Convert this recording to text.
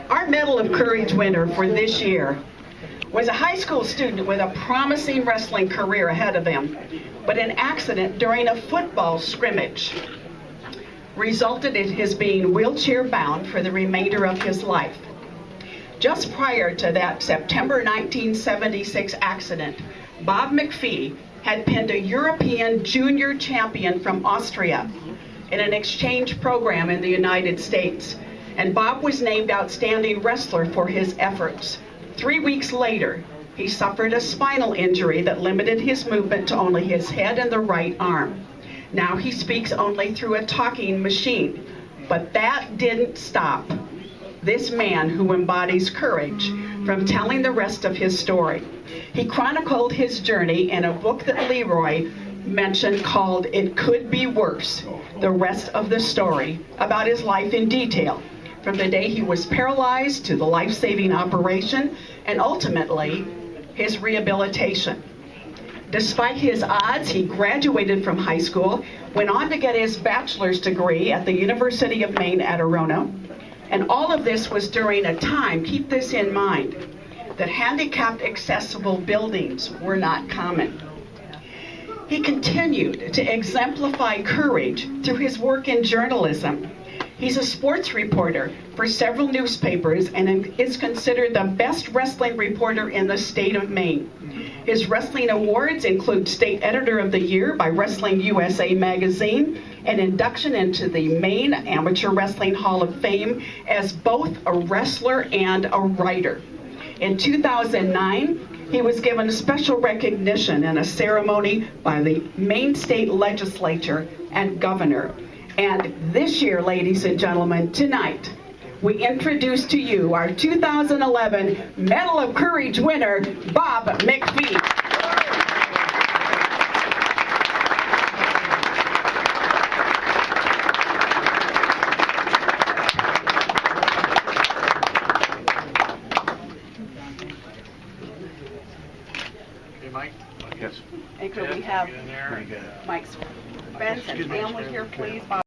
Our Medal of Courage winner for this year was a high school student with a promising wrestling career ahead of him, but an accident during a football scrimmage resulted in his being wheelchair bound for the remainder of his life. Just prior to that September 1976 accident, Bob McPhee had pinned a European junior champion from Austria in an exchange program in the United States, and Bob was named Outstanding Wrestler for his efforts. 3 weeks later, he suffered a spinal injury that limited his movement to only his head and the right arm. Now he speaks only through a talking machine, but that didn't stop this man who embodies courage from telling the rest of his story. He chronicled his journey in a book that Leroy mentioned called It Could Be Worse, the rest of the story about his life in detail, from the day he was paralyzed to the life-saving operation and ultimately his rehabilitation. Despite his odds, he graduated from high school, went on to get his bachelor's degree at the University of Maine at Arona, and all of this was during a time, keep this in mind, that handicapped accessible buildings were not common. He continued to exemplify courage through his work in journalism. He's a sports reporter for several newspapers and is considered the best wrestling reporter in the state of Maine. His wrestling awards include State Editor of the Year by Wrestling USA magazine and induction into the Maine Amateur Wrestling Hall of Fame as both a wrestler and a writer. In 2009, he was given special recognition in a ceremony by the Maine State Legislature and Governor. And this year, ladies and gentlemen, tonight, we introduce to you our 2011 Medal of Courage winner, Bob McPhee. Hey, Mike? Yes. And could we have Mike's friends and family here, please? Bob